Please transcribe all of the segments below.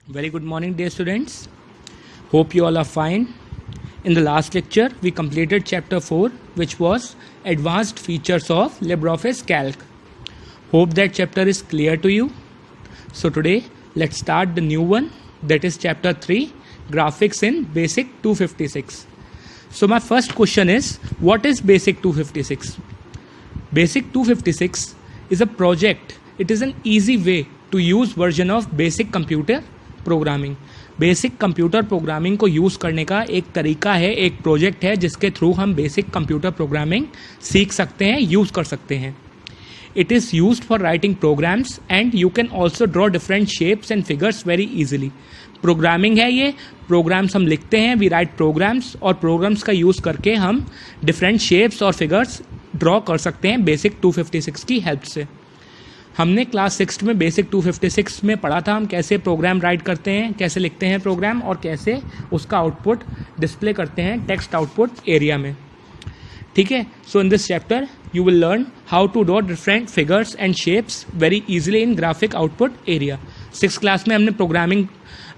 Very good morning, dear students. Hope you all are fine. In the last lecture, we completed chapter 4, which was Advanced Features of LibreOffice Calc. Hope that chapter is clear to you. So today, let's start the new one, that is chapter 3, Graphics in Basic 256. So my first question is, what is Basic 256? Basic 256 is a project. It is an easy way to use version of basic computer programming. Basic computer programming को use करने का एक तरीका है, एक project है जिसके through हम बेसिक कंप्यूटर प्रोग्रामिंग सीख सकते हैं, यूज़ कर सकते हैं. It is used for writing programs and you can also draw different shapes and figures very easily. Programming है ये, प्रोग्राम्स हम लिखते हैं, वी राइट प्रोग्राम्स, और प्रोग्राम्स का यूज़ करके हम डिफरेंट शेप्स और फिगर्स ड्रॉ कर सकते हैं बेसिक 256 की हेल्प से. हमने क्लास 6 में बेसिक 256 में पढ़ा था हम कैसे प्रोग्राम राइट करते हैं, कैसे लिखते हैं प्रोग्राम और कैसे उसका आउटपुट डिस्प्ले करते हैं टेक्स्ट आउटपुट एरिया में. ठीक है. So in this chapter you will learn how to draw different figures and shapes very easily in graphic output area. 6th class में हमने प्रोग्रामिंग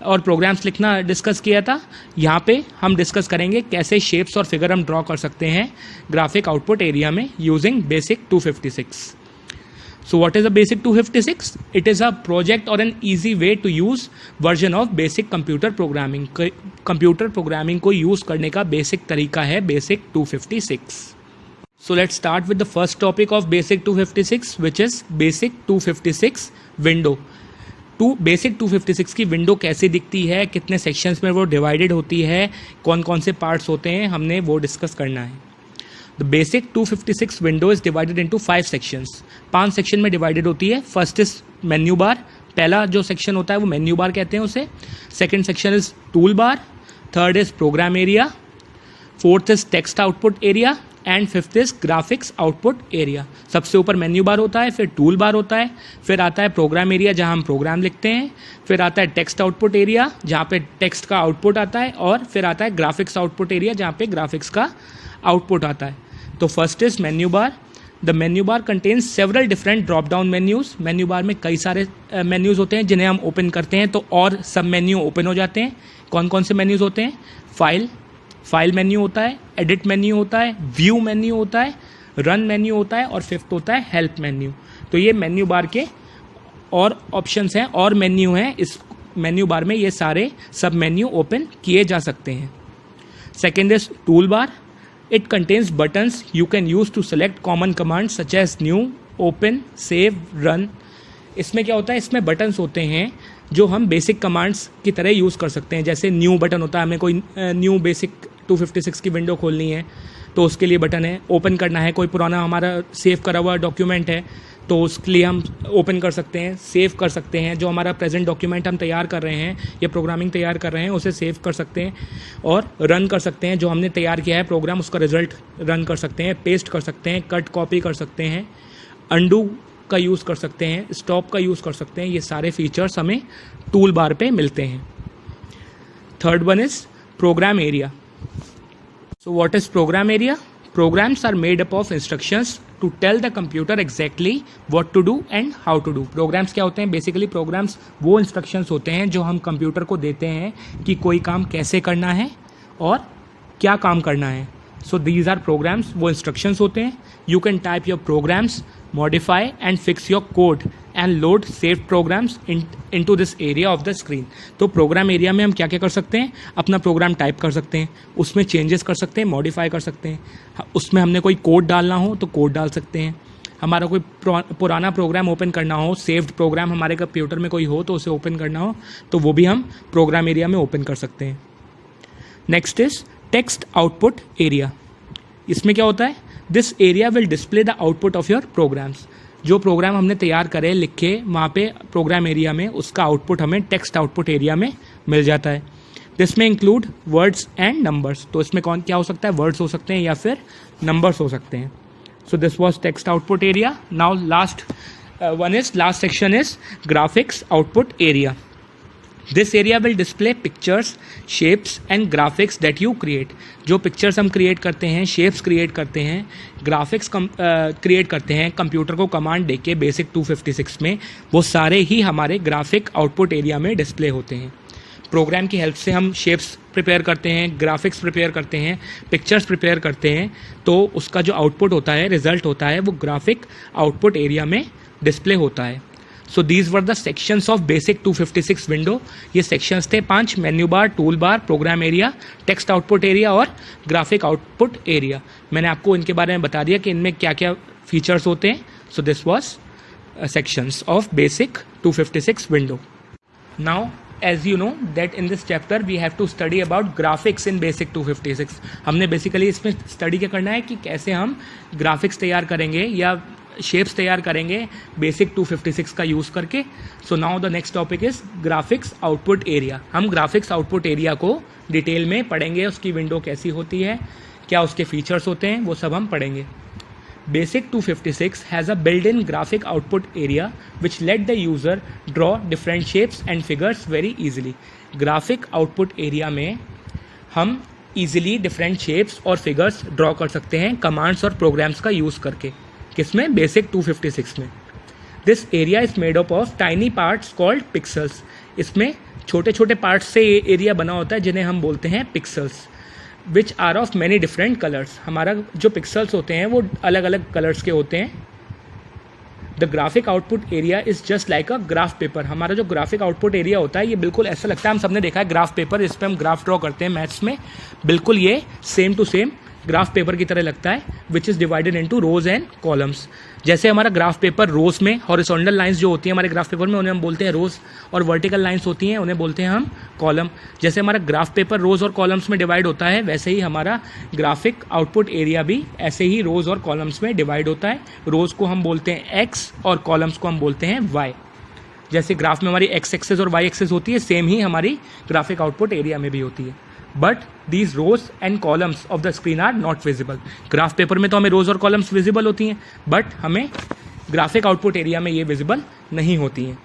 और प्रोग्राम्स लिखना डिस्कस किया था. यहाँ पे हम डिस्कस करेंगे कैसे शेप्स और फिगर हम ड्रॉ कर सकते हैं ग्राफिक आउटपुट एरिया में using basic 256. So what is a basic 256? It is a project or an easy way to use version of basic computer programming. Computer programming को use करने का basic तरीका है basic 256. So let's start with the first topic of basic 256, which is basic 256 window. Basic 256 की window कैसे दिखती है, कितने सेक्शंस में वो डिवाइडेड होती है, कौन कौन से पार्ट्स होते हैं, हमने वो डिस्कस करना है. The basic 256 window is divided into 5 sections. 5 section में डिवाइडेड होती है. First is menu bar. पहला जो सेक्शन होता है वो मेन्यू बार कहते हैं उसे. Second section is tool bar. Third is program area. Fourth is text output area and fifth is graphics output area. सबसे ऊपर मेन्यू बार होता है, फिर टूल बार होता है, फिर आता है प्रोग्राम एरिया जहां हम प्रोग्राम लिखते हैं, फिर आता है टेक्स्ट आउटपुट एरिया जहां पे टेक्स्ट का आउटपुट आता है, और फिर आता है ग्राफिक्स आउटपुट एरिया जहां पे ग्राफिक्स का आउटपुट आता है. तो first is menu bar. The menu bar contains several different drop down menus. Menu bar में कई सारे मेन्यूज होते हैं जिन्हें हम ओपन करते हैं तो और सब मेन्यू ओपन हो जाते हैं. कौन कौन से मेन्यूज होते हैं? फाइल मेन्यू होता है, एडिट मेन्यू होता है, व्यू मेन्यू होता है, रन मेन्यू होता है, और फिफ्थ होता है हेल्प मेन्यू. तो ये मेन्यू बार के और ऑप्शंस हैं और मेन्यू हैं. इस मेन्यू बार में ये सारे सब मेन्यू ओपन किए जा सकते हैं. Second is tool bar. It contains buttons you can use to select common commands such as new, open, save, run. इसमें क्या होता है, इसमें बटन्स होते हैं जो हम बेसिक कमांड्स की तरह यूज़ कर सकते हैं. जैसे न्यू बटन होता है, हमें कोई न्यू बेसिक 256 की विंडो खोलनी है तो उसके लिए बटन है. ओपन करना है, कोई पुराना हमारा सेव करा हुआ डॉक्यूमेंट है तो उसके लिए हम ओपन कर सकते हैं, सेव कर सकते हैं. जो हमारा प्रेजेंट डॉक्यूमेंट हम तैयार कर रहे हैं या प्रोग्रामिंग तैयार कर रहे हैं उसे सेव कर सकते हैं, और रन कर सकते हैं. जो हमने तैयार किया है प्रोग्राम उसका रिजल्ट रन कर सकते हैं, पेस्ट कर सकते हैं, कट कॉपी कर सकते हैं, अंडू का यूज़ कर सकते हैं, स्टॉप का यूज़ कर सकते हैं. ये सारे फीचर्स हमें टूल बार पे मिलते हैं. Third one is programme area. So what is programme area? Programs are made up of instructions to tell the computer exactly what to do and how to do. Programs क्या होते हैं? Basically programs वो instructions होते हैं जो हम computer को देते हैं कि कोई काम कैसे करना है और क्या काम करना है. So these are programs, वो instructions होते हैं. You can type your programs, modify and fix your code and load saved programs into this area of the screen. तो प्रोग्राम एरिया में हम क्या क्या कर सकते हैं? अपना प्रोग्राम टाइप कर सकते हैं, उसमें चेंजेस कर सकते हैं, मॉडिफाई कर सकते हैं. उसमें हमने कोई कोड डालना हो तो कोड डाल सकते हैं. हमारा कोई पुराना प्रोग्राम ओपन करना हो, सेव्ड प्रोग्राम हमारे कंप्यूटर में कोई हो तो उसे ओपन करना हो तो वो भी हम प्रोग्राम एरिया में ओपन कर सकते हैं. Next is text output area. इसमें क्या होता है? This area will display the output of your programs. जो प्रोग्राम हमने तैयार करे, लिखे, वहाँ पे प्रोग्राम एरिया में उसका आउटपुट हमें टेक्स्ट आउटपुट एरिया में मिल जाता है. दिस में इंक्लूड वर्ड्स एंड नंबर्स. तो इसमें कौन क्या हो सकता है? वर्ड्स हो सकते हैं या फिर नंबर्स हो सकते हैं. So this was text output area. Now last section is graphics output area. This area will display pictures, shapes and graphics that you create. जो पिक्चर्स हम क्रिएट करते हैं, शेप्स क्रिएट करते हैं, ग्राफिक्स क्रिएट करते हैं कंप्यूटर को command देके बेसिक 256 में, वो सारे ही हमारे ग्राफिक आउटपुट एरिया में डिस्प्ले होते हैं। प्रोग्राम की हेल्प से हम शेप्स प्रिपेयर करते हैं, ग्राफिक्स प्रिपेयर करते हैं, पिक्चर्स प्रिपेयर करते हैं, तो उसका जो आउटपुट होता है, रिजल्ट होता है, वो ग्राफिक आउटपुट एरिया में डिस्प्ले होता है। So these were the sections of BASIC 256 window. ये सेक्शंस थे 5, menu bar, tool bar, program area, text output area और ग्राफिक आउटपुट एरिया। मैंने आपको इनके बारे में बता दिया कि इनमें क्या क्या फीचर्स होते हैं। So this was sections of basic 256 window. Now as you know that in this chapter we have to study about graphics in basic 256. हमने बेसिकली इसमें स्टडी क्या करना है कि कैसे हम ग्राफिक्स तैयार करेंगे या शेप्स तैयार करेंगे बेसिक 256 का यूज़ करके। So now the next topic is graphics output area. हम ग्राफिक्स आउटपुट एरिया को डिटेल में पढ़ेंगे, उसकी विंडो कैसी होती है, क्या उसके फीचर्स होते हैं, वो सब हम पढ़ेंगे। Basic 256 has a built-in graphic output area which let the user draw different shapes and figures very easily. Graphic output area में हम easily different shapes और figures draw कर सकते हैं commands और programs का use करके। किसमें? Basic 256 में। This area is made up of tiny parts called pixels. इसमें छोटे छोटे parts से ये एरिया बना होता है जिन्हें हम बोलते हैं pixels. Which are of many different colours. हमारा जो पिक्सल्स होते हैं वो अलग अलग कलर्स के होते हैं। The graphic output area is just like a graph paper. हमारा जो ग्राफिक आउटपुट एरिया होता है ये बिल्कुल ऐसा लगता है, हम सबने देखा है ग्राफ पेपर, इस पर हम ग्राफ ड्रॉ करते हैं मैथ्स में, बिल्कुल ये same to same graph paper की तरह लगता है, which is divided into rows and columns. जैसे हमारा ग्राफ पेपर रोज में हॉरिजॉन्टल लाइंस जो होती हैं हमारे ग्राफ पेपर में उन्हें हम बोलते हैं रोज, और वर्टिकल लाइंस होती हैं उन्हें बोलते हैं हम कॉलम। जैसे हमारा ग्राफ पेपर रोज और कॉलम्स में डिवाइड होता है, वैसे ही हमारा ग्राफिक आउटपुट एरिया भी ऐसे ही रोज और कॉलम्स में डिवाइड होता है। रोज को हम बोलते हैं एक्स और कॉलम्स को हम बोलते हैं वाई। जैसे ग्राफ में हमारी एक्स एक्सेस और वाई एक्सेस होती है, सेम ही हमारी ग्राफिक आउटपुट एरिया में भी होती है। But these rows and columns of the screen are not visible. Graph paper में तो हमें रोज और कॉलम्स विजिबल होती हैं, बट हमें ग्राफिक आउटपुट एरिया में ये विजिबल नहीं होती हैं।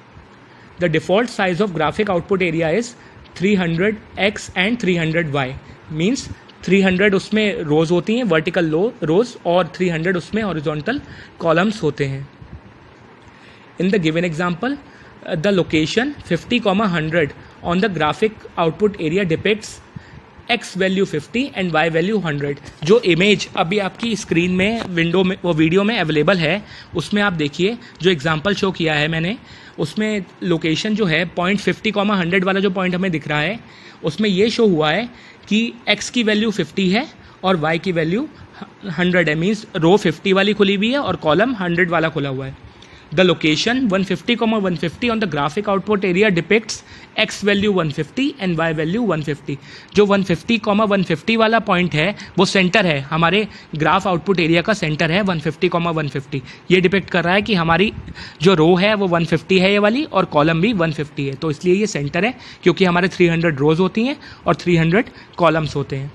The default size of graphic output area is 300x and 300y। Means 300 उसमें रोज होती हैं, वर्टिकल रोज, और 300 उसमें हॉरिजॉन्टल कॉलम्स होते हैं। In the given example the location 50,100 on the graphic output area depicts x value 50 and y value 100। जो image अभी आपकी स्क्रीन में विंडो में वो वीडियो में अवेलेबल है, उसमें आप देखिए जो एग्जांपल शो किया है मैंने, उसमें लोकेशन जो है पॉइंट 50,100 वाला जो पॉइंट हमें दिख रहा है, उसमें ये शो हुआ है कि x की वैल्यू 50 है और y की वैल्यू 100 है। मीन्स रो 50 वाली खुली हुई है और कॉलम 100 वाला खुला हुआ है। The location 150,150 on the graphic output area depicts x value 150 and y value 150। जो 150,150 वाला पॉइंट है वो सेंटर है, हमारे ग्राफ आउटपुट एरिया का सेंटर है 150,150। ये डिपेक्ट कर रहा है कि हमारी जो रो है वो 150 है ये वाली, और कॉलम भी 150 है, तो इसलिए ये सेंटर है, क्योंकि हमारे 300 रोज होती हैं और 300 कॉलम्स होते हैं।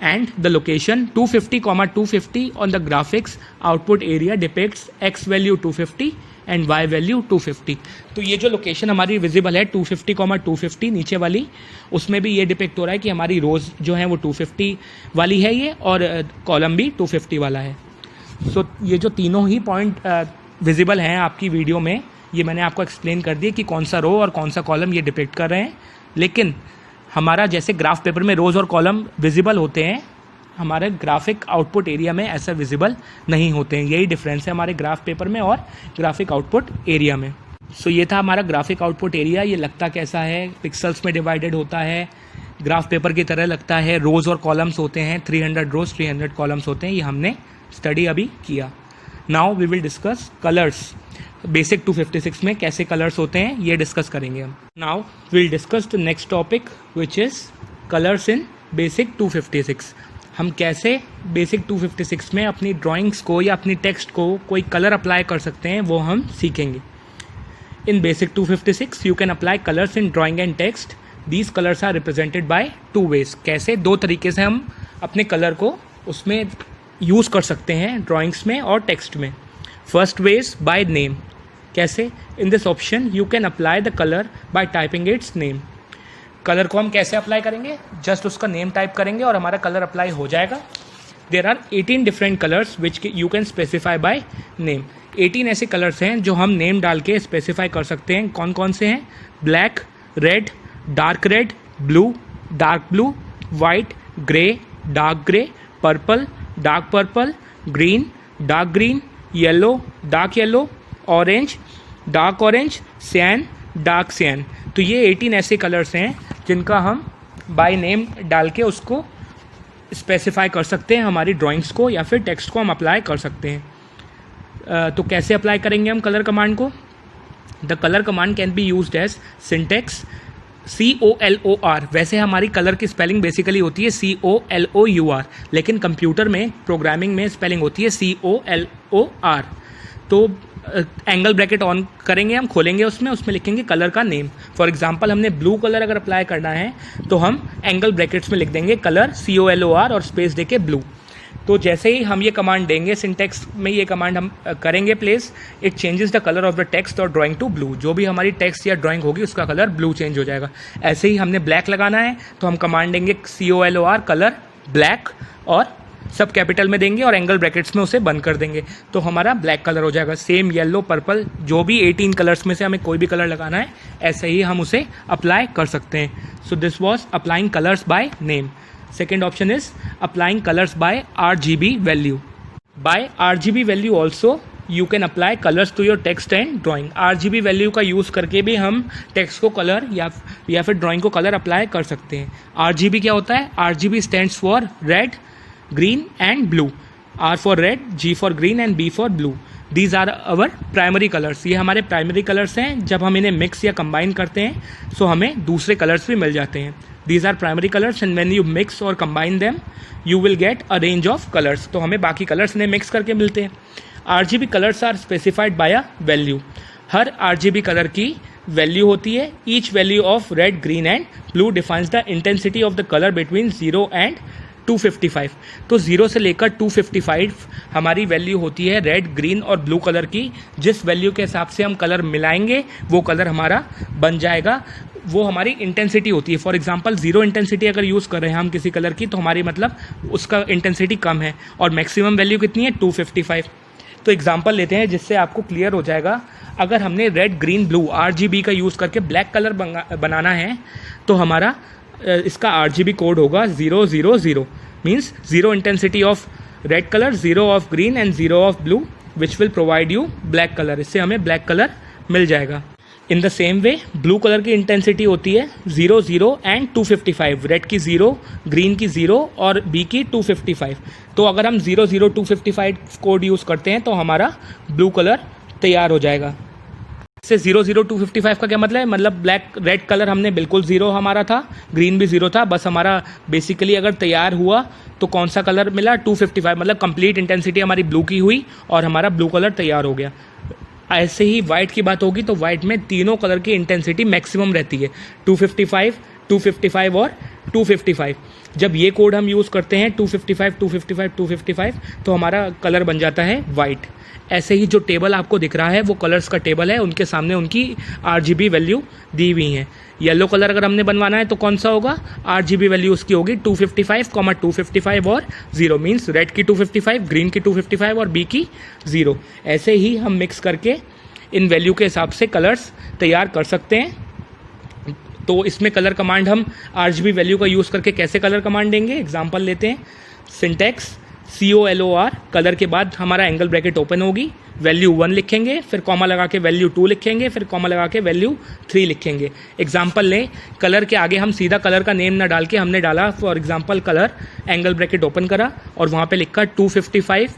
And the location 250,250 on the graphics output area depicts x value 250 and y value 250। तो ये जो लोकेशन हमारी विजिबल है 250,250 नीचे वाली, उसमें भी ये डिपेक्ट हो रहा है कि हमारी रोज जो है वो 250 वाली है ये, और कॉलम भी 250 वाला है। सो ये जो तीनों ही पॉइंट विजिबल हैं आपकी वीडियो में, ये मैंने आपको एक्सप्लेन कर दिया कि कौन सा रो और कौन सा कॉलम ये डिपेक्ट कर रहे हैं। लेकिन हमारा जैसे ग्राफ पेपर में रोज और कॉलम विजिबल होते हैं, हमारे ग्राफिक आउटपुट एरिया में ऐसा विजिबल नहीं होते हैं। यही डिफरेंस है हमारे ग्राफ पेपर में और ग्राफिक आउटपुट एरिया में। सो ये था हमारा ग्राफिक आउटपुट एरिया। ये लगता कैसा है? पिक्सल्स में डिवाइडेड होता है, ग्राफ पेपर की तरह लगता है, रोज और कॉलम्स होते हैं, 300 रोज 300 कॉलम्स होते हैं। ये हमने स्टडी अभी किया। Now we will discuss colours. BASIC 256 में कैसे कलर्स होते हैं ये डिस्कस करेंगे हम। Now will discuss the next topic which is colours in basic 256। हम कैसे बेसिक 256 में अपनी ड्राइंग्स को या अपनी टेक्स्ट को कोई कलर अप्लाई कर सकते हैं वो हम सीखेंगे। In basic 256 you can apply colours in drawing and text. These colours are represented by 2 ways. कैसे? 2 तरीके से हम अपने कलर को उसमें यूज़ कर सकते हैं, ड्राइंग्स में और टेक्स्ट में। First ways by name. कैसे? In this option you can apply the colour by typing its name. Colour को हम कैसे अप्लाई करेंगे, जस्ट उसका नेम टाइप करेंगे और हमारा कलर अप्लाई हो जाएगा। There are 18 different colours which you can specify by name. 18 ऐसे कलर्स हैं जो हम नेम डाल के स्पेसिफाई कर सकते हैं। कौन कौन से हैं? Black, red, dark red, blue, dark blue, white, grey, dark grey, purple, dark purple, green, dark green, yellow, dark yellow, orange, dark orange, cyan, dark cyan. तो ये 18 ऐसे कलर्स हैं जिनका हम बाय नेम डाल के उसको स्पेसिफाई कर सकते हैं, हमारी ड्राइंग्स को या फिर टेक्स्ट को हम अप्लाई कर सकते हैं। तो कैसे अप्लाई करेंगे हम कलर कमांड को? The colour command can be used as syntax COLOR। वैसे हमारी कलर की स्पेलिंग बेसिकली होती है COLOUR, लेकिन कंप्यूटर में प्रोग्रामिंग में स्पेलिंग होती है COLOR। तो एंगल ब्रैकेट ऑन करेंगे, हम खोलेंगे उसमें लिखेंगे कलर का नेम। फॉर एग्जांपल हमने ब्लू कलर अगर अप्लाई करना है तो हम एंगल ब्रैकेट्स में लिख देंगे कलर COLOR और स्पेस देके ब्लू। तो जैसे ही हम ये कमांड देंगे, सिंटेक्स में ये कमांड हम करेंगे place, it changes the colour of the text और ड्राइंग टू ब्लू। जो भी हमारी टेक्स्ट या ड्राइंग होगी उसका कलर ब्लू चेंज हो जाएगा। ऐसे ही हमने ब्लैक लगाना है तो हम कमांड देंगे COLOR कलर ब्लैक और सब कैपिटल में देंगे और एंगल ब्रैकेट्स में उसे बंद कर देंगे, तो हमारा ब्लैक कलर हो जाएगा। सेम येलो, पर्पल, जो भी 18 कलर्स में से हमें कोई भी कलर लगाना है, ऐसे ही हम उसे अप्लाई कर सकते हैं। So this was applying colours by name. Second option is applying colors by RGB value. By RGB value also you can apply colors to your text and drawing. RGB value का use करके भी हम text को colour या फिर drawing को colour apply कर सकते हैं। RGB क्या होता है? RGB stands for red, green and blue. R for red, G for green and B for blue. These are our primary colors. ये हमारे प्राइमरी कलर्स हैं। जब हम इन्हें मिक्स या कंबाइन करते हैं तो हमें दूसरे कलर्स भी मिल जाते हैं। These are primary colors and when you mix or combine them, you will get a range of colors. तो हमें बाकी कलर्स ने मिक्स करके मिलते हैं। RGB colors are specified by a value. Her RGB colour की वैल्यू होती है। Each value of red, green and blue defines the intensity of the color between 0 and 255। तो 0 से लेकर 255 हमारी वैल्यू होती है रेड, ग्रीन और ब्लू कलर की। जिस वैल्यू के हिसाब से हम कलर मिलाएंगे वो कलर हमारा बन जाएगा, वो हमारी इंटेंसिटी होती है। फॉर एग्जांपल 0 इंटेंसिटी अगर यूज़ कर रहे हैं हम किसी कलर की, तो हमारी मतलब उसका इंटेंसिटी कम है और मैक्सिमम वैल्यू कितनी है? 255। तो एग्जांपल लेते हैं जिससे आपको क्लियर हो जाएगा। अगर हमने रेड, ग्रीन, ब्लू RGB का यूज़ करके ब्लैक कलर बनाना है तो हमारा इसका RGB कोड होगा 000। Means 0 intensity of red colour, 0 of green and 0 of blue, which will provide you black colour. इससे हमें ब्लैक कलर मिल जाएगा। In the same way blue colour की इंटेंसिटी होती है 00 एंड 255। रेड की 0, ग्रीन की 0 और बी की 255। तो अगर हम 00255 कोड यूज़ करते हैं तो हमारा ब्लू कलर तैयार हो जाएगा। इससे 00255 का क्या मतलब है? मतलब ब्लैक, रेड कलर हमने बिल्कुल 0 हमारा था, ग्रीन भी 0 था, बस हमारा बेसिकली अगर तैयार हुआ तो कौन सा कलर मिला? 255। मतलब कंप्लीट इंटेंसिटी हमारी ब्लू की हुई और हमारा ब्लू कलर तैयार हो गया। ऐसे ही वाइट की बात होगी तो वाइट में तीनों कलर की इंटेंसिटी मैक्सिमम रहती है, 255, 255 और 255। जब ये कोड हम यूज़ करते हैं 255, 255, 255, तो हमारा कलर बन जाता है वाइट। ऐसे ही जो टेबल आपको दिख रहा है वो कलर्स का टेबल है, उनके सामने उनकी RGB वैल्यू दी हुई हैं। येलो कलर अगर हमने बनवाना है तो कौन सा होगा? RGB वैल्यू उसकी होगी 255, 255 और 0। मीन्स रेड की 255, ग्रीन की 255 और बी की 0। ऐसे ही हम मिक्स करके इन वैल्यू के हिसाब से कलर्स तैयार कर सकते हैं। तो इसमें कलर कमांड हम RGB वैल्यू का यूज़ करके कैसे कलर कमांड देंगे? एग्जाम्पल लेते हैं। सिंटेक्स COLOR, कलर के बाद हमारा एंगल ब्रैकेट ओपन होगी, वैल्यू 1 लिखेंगे, फिर कॉमा लगा के वैल्यू 2 लिखेंगे, फिर कॉमा लगा के वैल्यू 3 लिखेंगे। एग्जाम्पल लें, कलर के आगे हम सीधा कलर का नेम ना डाल के हमने डाला for example colour, angle bracket open करा और वहाँ पे लिखा 255,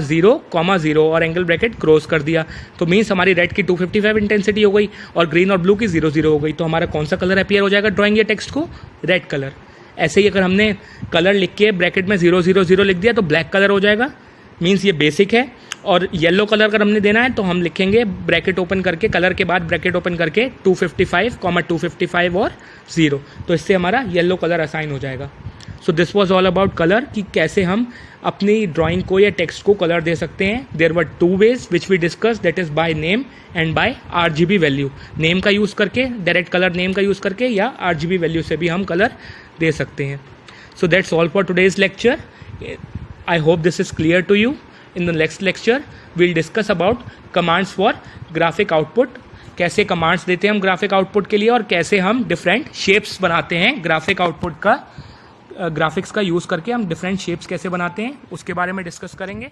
0, और एंगल ब्रैकेट क्लोज कर दिया। तो मीन्स हमारी रेड की 255 इंटेंसिटी हो गई और ग्रीन और ब्लू की 00 हो गई। तो हमारा कौन सा कलर अपीयर हो जाएगा ड्राइंग या टेक्स्ट को? Red colour. ऐसे ही अगर हमने कलर लिख के ब्रैकेट में 000 लिख दिया तो ब्लैक कलर हो जाएगा। मीन्स ये बेसिक है। और येलो कलर अगर हमने देना है तो हम लिखेंगे ब्रैकेट ओपन करके, कलर के बाद ब्रैकेट ओपन करके 255, 255 और 0। तो इससे हमारा येलो कलर असाइन हो जाएगा। So this was all about colour, कि कैसे हम अपनी ड्राइंग को या टेक्स्ट को कलर दे सकते हैं. There were 2 ways which we discuss, that is by name and by RGB value. Name का यूज़ करके, डायरेक्ट कलर नेम का यूज़ करके, या RGB वैल्यू से भी हम कलर दे सकते हैं. So that's all for today's lecture. I hope this is clear to you. In the next lecture we'll discuss about commands for graphic output. कैसे कमांड्स देते हैं हम ग्राफिक आउटपुट के लिए और कैसे हम डिफरेंट शेप्स बनाते हैं ग्राफिक आउटपुट का, ग्राफिक्स का यूज़ करके हम डिफरेंट शेप्स कैसे बनाते हैं उसके बारे में डिस्कस करेंगे.